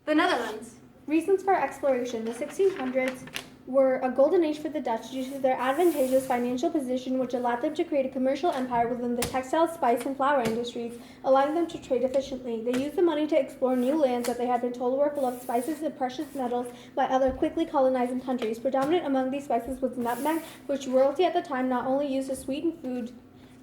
The Netherlands. Reasons for exploration. The 1600s were a golden age for the Dutch due to their advantageous financial position, which allowed them to create a commercial empire within the textile, spice, and flower industries, allowing them to trade efficiently. They used the money to explore new lands that they had been told were full of spices and precious metals by other quickly colonizing countries. Predominant among these spices was nutmeg, which royalty at the time not only used to sweeten food,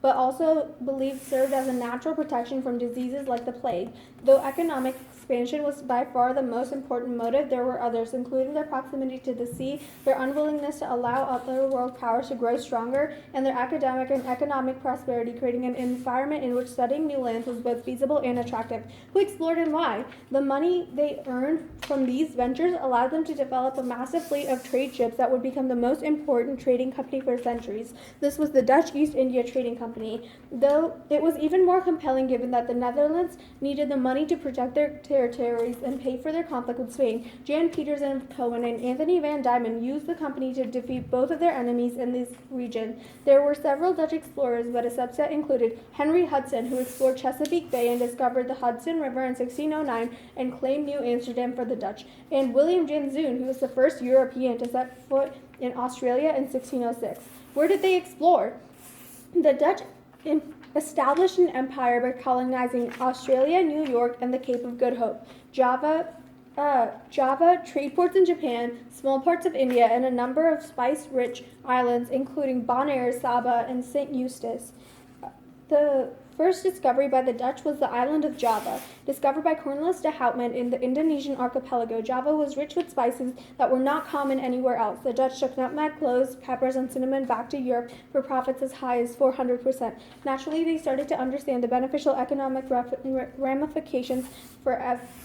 but also believed served as a natural protection from diseases like the plague. Though economic expansion was by far the most important motive, there were others, including their proximity to the sea, their unwillingness to allow other world powers to grow stronger, and their academic and economic prosperity, creating an environment in which studying new lands was both feasible and attractive. Who explored and why? The money they earned from these ventures allowed them to develop a massive fleet of trade ships that would become the most important trading company for centuries. This was the Dutch East India Trading Company, though it was even more compelling given that the Netherlands needed the money to protect their territories and pay for their conflict with Spain. Jan Peters and Cohen and Anthony van Diemen used the company to defeat both of their enemies in this region. There were several Dutch explorers, but a subset included Henry Hudson, who explored Chesapeake Bay and discovered the Hudson River in 1609 and claimed New Amsterdam for the Dutch, and William Janzoon, who was the first European to set foot in Australia in 1606. Where did they explore? The Dutch established an empire by colonizing Australia, New York, and the Cape of Good Hope, Java, trade ports in Japan, small parts of India, and a number of spice-rich islands, including Bonaire, Saba, and St. Eustace. The first discovery by the Dutch was the island of Java. Discovered by Cornell de Houtman in the Indonesian archipelago, Java was rich with spices that were not common anywhere else. The Dutch took nutmeg, cloves, peppers, and cinnamon back to Europe for profits as high as 400%. Naturally, they started to understand the beneficial economic ramifications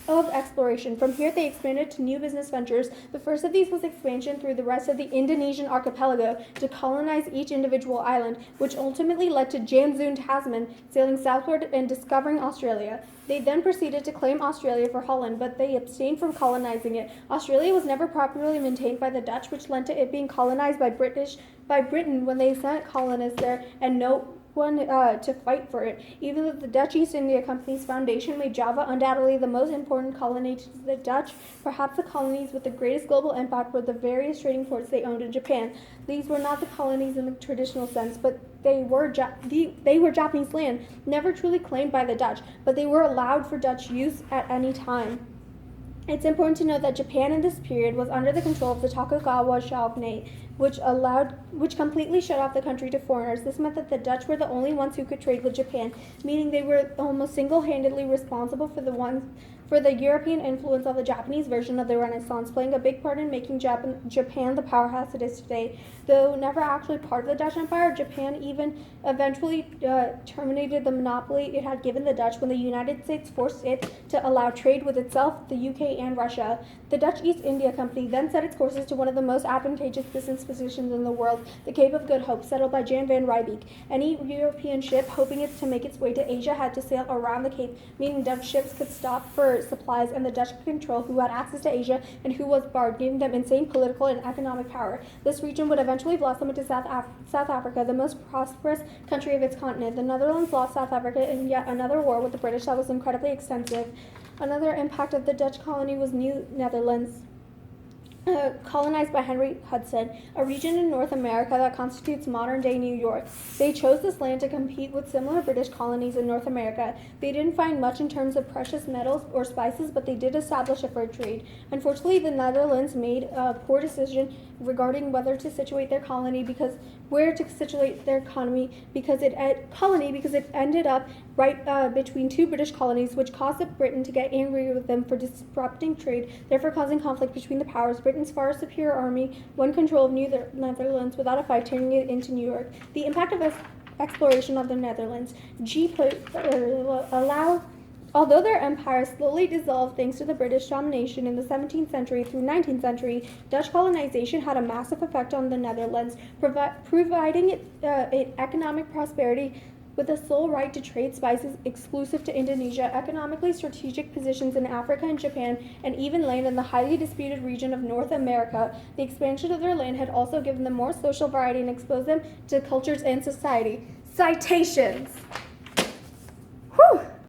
of exploration. From here, they expanded to new business ventures. The first of these was expansion through the rest of the Indonesian archipelago to colonize each individual island, which ultimately led to Janzoon Tasman sailing southward and discovering Australia. They then proceeded to claim Australia for Holland, but they abstained from colonizing it. Australia was never properly maintained by the Dutch, which led to it being colonized by Britain when they sent colonists there, and no one to fight for it. Even though the Dutch East India Company's foundation made Java undoubtedly the most important colony to the Dutch, perhaps the colonies with the greatest global impact were the various trading ports they owned in Japan. These were not the colonies in the traditional sense, but they were Japanese land, never truly claimed by the Dutch, but they were allowed for Dutch use at any time. It's important to note that Japan in this period was under the control of the Tokugawa shogunate, which completely shut off the country to foreigners. This meant that the Dutch were the only ones who could trade with Japan, meaning they were almost single-handedly responsible for the European influence of the Japanese version of the Renaissance, playing a big part in making Japan the powerhouse it is today. Though never actually part of the Dutch Empire, Japan even eventually terminated the monopoly it had given the Dutch when the United States forced it to allow trade with itself, the UK, and Russia. The Dutch East India Company then set its courses to one of the most advantageous business positions in the world, the Cape of Good Hope, settled by Jan van Riebeeck. Any European ship hoping to make its way to Asia had to sail around the Cape, meaning Dutch ships could stop for supplies, and the Dutch could control who had access to Asia and who was barred, giving them insane political and economic power. This region would eventually blossom into South Africa, the most prosperous country of its continent. The Netherlands lost South Africa in yet another war with the British that was incredibly extensive. Another impact of the Dutch colony was New Netherlands. Colonized by Henry Hudson, a region in North America that constitutes modern-day New York. They chose this land to compete with similar British colonies in North America. They didn't find much in terms of precious metals or spices, but they did establish a fur trade. Unfortunately, the Netherlands made a poor decision regarding whether to situate their colony because it ended up right between two British colonies, which caused Britain to get angry with them for disrupting trade, therefore causing conflict between the powers. Britain's far superior army won control of New Netherlands without a fight, turning it into New York. The impact of exploration of the Netherlands. Although their empire slowly dissolved thanks to the British domination in the 17th century through 19th century, Dutch colonization had a massive effect on the Netherlands, providing it economic prosperity with the sole right to trade spices exclusive to Indonesia, economically strategic positions in Africa and Japan, and even land in the highly disputed region of North America. The expansion of their land had also given them more social variety and exposed them to cultures and society. Citations.